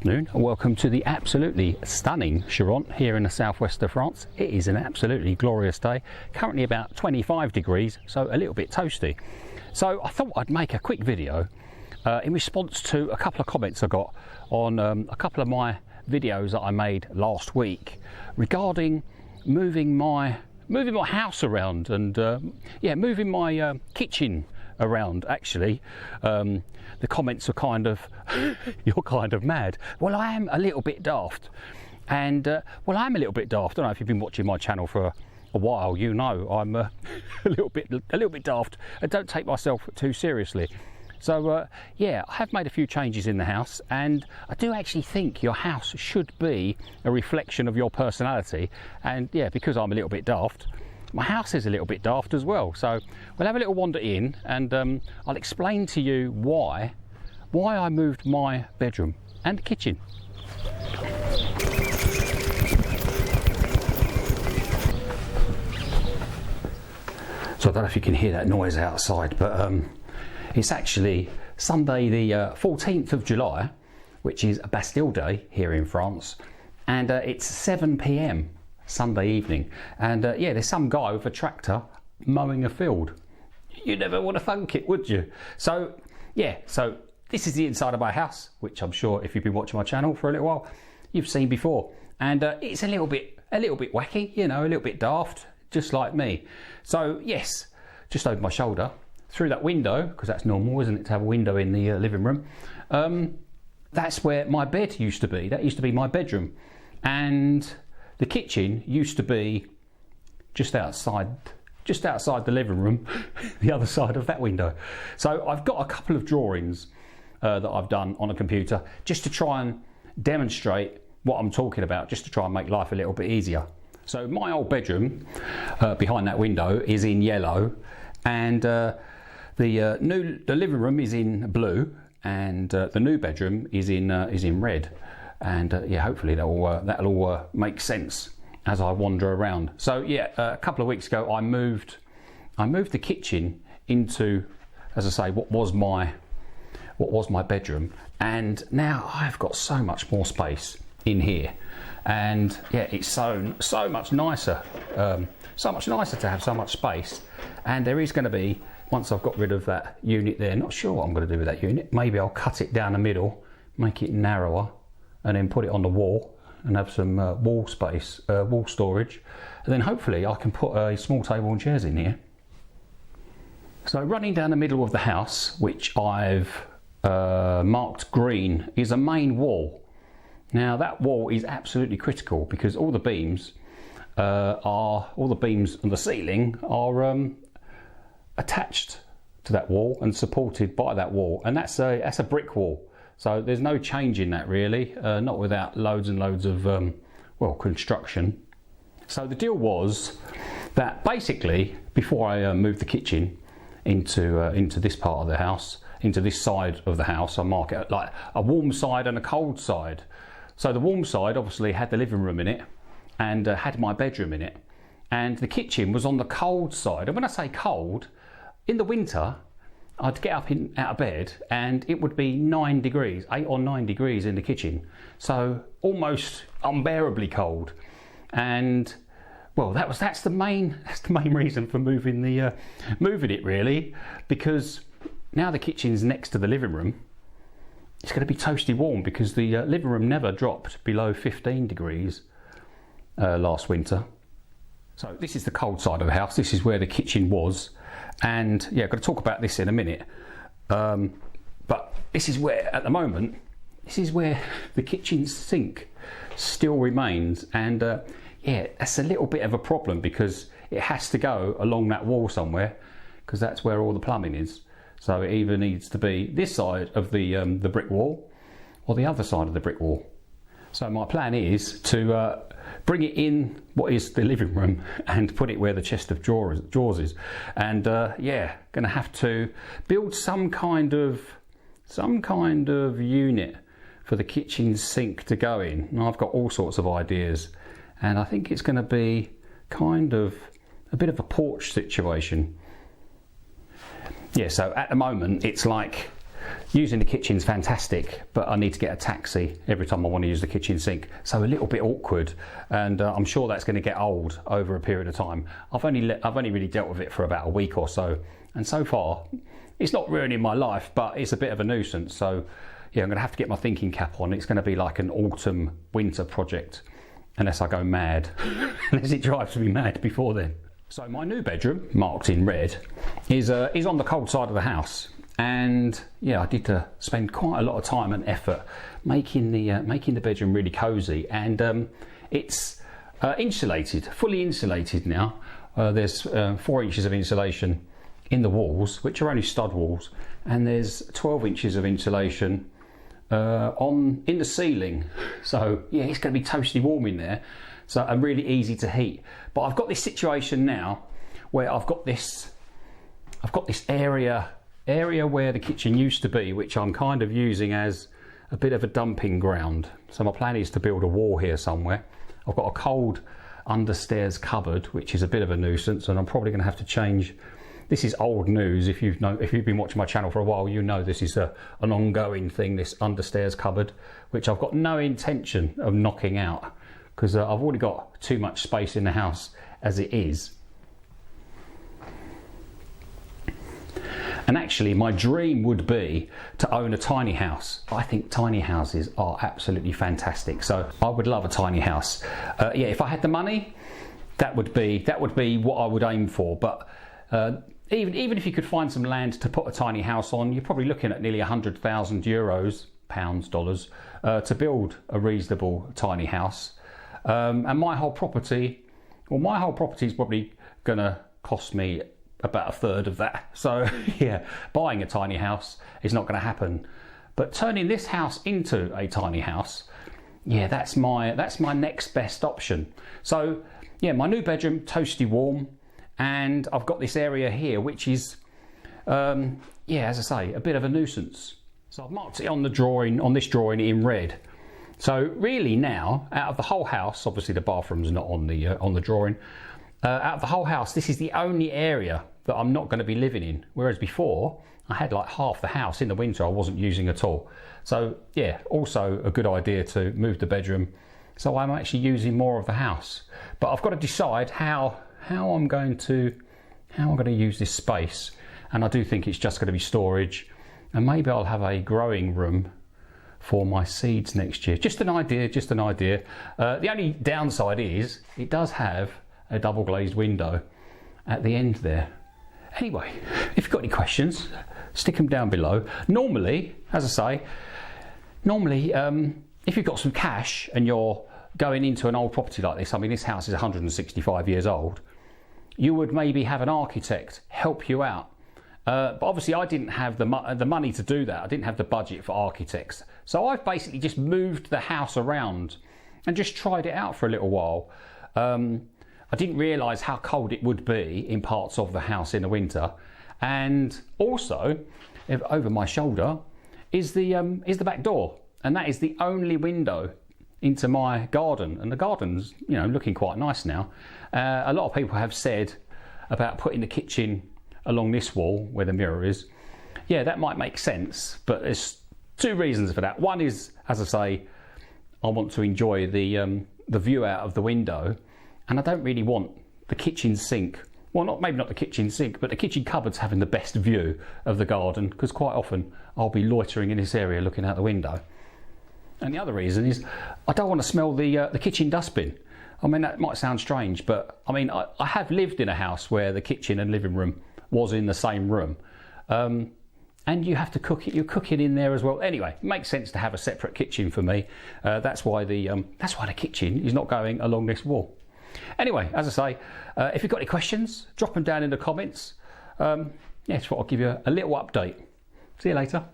afternoon and welcome to the absolutely stunning Charente here in the southwest of France. It is an absolutely glorious day, currently about 25 degrees, so a little bit toasty. So I thought I'd make a quick video in response to a couple of comments I got on a couple of my videos that I made last week regarding moving my house around and moving my kitchen around. Actually, the comments are kind of you're kind of mad. Well, I am a little bit daft, and I'm a little bit daft. I don't know if you've been watching my channel for a while, you know I'm a little bit daft. I don't take myself too seriously. So I have made a few changes in the house, and I do actually think your house should be a reflection of your personality. And yeah, because I'm a little bit daft, my house is a little bit daft as well. So we'll have a little wander in, and I'll explain to you why I moved my bedroom and the kitchen. So I don't know if you can hear that noise outside, but it's actually Sunday the 14th of July, which is Bastille Day here in France, and it's 7 p.m. Sunday evening, and there's some guy with a tractor mowing a field. You never would have thunk it, would you? So this is the inside of my house, which I'm sure if you've been watching my channel for a little while, you've seen before, and it's a little bit wacky, you know, a little bit daft, just like me. So yes, just over my shoulder, through that window, because that's normal, isn't it, to have a window in the living room. That's where my bed used to be. That used to be my bedroom, and the kitchen used to be just outside the living room, the other side of that window. So I've got a couple of drawings that I've done on a computer just to try and demonstrate what I'm talking about, just to try and make life a little bit easier. So my old bedroom behind that window is in yellow, and the living room is in blue, and the new bedroom is in red. And hopefully that'll all make sense as I wander around. So a couple of weeks ago I moved the kitchen into, as I say, what was my bedroom, and now I've got so much more space in here, and it's so much nicer, to have so much space. And there is going to be, once I've got rid of that unit there, not sure what I'm going to do with that unit. Maybe I'll cut it down the middle, make it narrower, and then put it on the wall and have some wall space, wall storage, and then hopefully I can put a small table and chairs in here. So running down the middle of the house, which I've marked green, is a main wall. Now that wall is absolutely critical because all the beams on the ceiling are attached to that wall and supported by that wall, and that's a brick wall. So there's no change in that really, not without loads and loads of construction. So the deal was that basically before I moved the kitchen into this part of the house, into this side of the house, I mark it like a warm side and a cold side. So the warm side obviously had the living room in it and had my bedroom in it, and the kitchen was on the cold side. And when I say cold, in the winter I'd get up out of bed and it would be 8 or 9 degrees in the kitchen, so almost unbearably cold. And well, that's the main reason for moving it really, because now the kitchen's next to the living room. It's going to be toasty warm because the living room never dropped below 15 degrees last winter. So this is the cold side of the house. This is where the kitchen was. And I'm going to talk about this in a minute, but this is where, at the moment, the kitchen sink still remains, and that's a little bit of a problem because it has to go along that wall somewhere, because that's where all the plumbing is. So it either needs to be this side of the brick wall or the other side of the brick wall. So my plan is to bring it in what is the living room and put it where the chest of drawers is, and going to have to build some kind of unit for the kitchen sink to go in. And I've got all sorts of ideas, and I think it's going to be kind of a bit of a porch situation. So at the moment it's like Using the kitchen's fantastic, but I need to get a taxi every time I want to use the kitchen sink. So a little bit awkward, and I'm sure that's going to get old over a period of time. I've only really dealt with it for about a week or so, and so far it's not ruining my life, but it's a bit of a nuisance. So yeah, I'm going to have to get my thinking cap on. It's going to be like an autumn winter project, unless I go mad, unless it drives me mad before then. So my new bedroom, marked in red, is on the cold side of the house. And yeah, I did spend quite a lot of time and effort making the bedroom really cosy, and it's insulated, fully insulated now. There's 4 inches of insulation in the walls, which are only stud walls, and there's 12 inches of insulation in the ceiling. So yeah, it's going to be toasty warm in there, so and really easy to heat. But I've got this situation now where I've got this area where the kitchen used to be, which I'm kind of using as a bit of a dumping ground. So my plan is to build a wall here somewhere. I've got a cold understairs cupboard, which is a bit of a nuisance, and I'm probably going to have to change. This is old news. If you've been watching my channel for a while, you know this is an ongoing thing, this understairs cupboard, which I've got no intention of knocking out, because I've already got too much space in the house as it is. And actually, my dream would be to own a tiny house. I think tiny houses are absolutely fantastic. So I would love a tiny house. Yeah, if I had the money, that would be what I would aim for. But even if you could find some land to put a tiny house on, you're probably looking at nearly €100,000, pounds, dollars, to build a reasonable tiny house. And my whole property is probably going to cost me about a third of that. So yeah, buying a tiny house is not going to happen, but turning this house into a tiny house, yeah, that's my next best option. So yeah, my new bedroom, toasty warm, and I've got this area here which is yeah, as I say, a bit of a nuisance. So I've marked it on this drawing in red. So really now, out of the whole house, obviously the bathroom's not on the drawing, out of the whole house, this is the only area that I'm not going to be living in, whereas before I had like half the house in the winter I wasn't using at all. So yeah, also a good idea to move the bedroom so I'm actually using more of the house. But I've got to decide how I'm going to use this space, and I do think it's just going to be storage, and maybe I'll have a growing room for my seeds next year. Just an idea. The only downside is it does have a double glazed window at the end there. Anyway, if you've got any questions, stick them down below. Normally, as I say, if you've got some cash and you're going into an old property like this, I mean, this house is 165 years old, you would maybe have an architect help you out. But obviously I didn't have the money to do that. I didn't have the budget for architects. So I've basically just moved the house around and just tried it out for a little while. I didn't realise how cold it would be in parts of the house in the winter, and also over my shoulder is the back door, and that is the only window into my garden, and the garden's looking quite nice now. A lot of people have said about putting the kitchen along this wall where the mirror is. Yeah, that might make sense, but there's two reasons for that. One is, as I say, I want to enjoy the view out of the window. And I don't really want the kitchen sink, well, maybe not the kitchen sink, but the kitchen cupboards having the best view of the garden, because quite often I'll be loitering in this area looking out the window. And the other reason is I don't want to smell the kitchen dustbin. I mean, that might sound strange, but I mean, I have lived in a house where the kitchen and living room was in the same room. And you have to cook it, you're cooking in there as well. Anyway, it makes sense to have a separate kitchen for me. That's why the kitchen is not going along this wall. Anyway, as I say, if you've got any questions, drop them down in the comments. Yeah, just thought I'll give you a little update. See you later.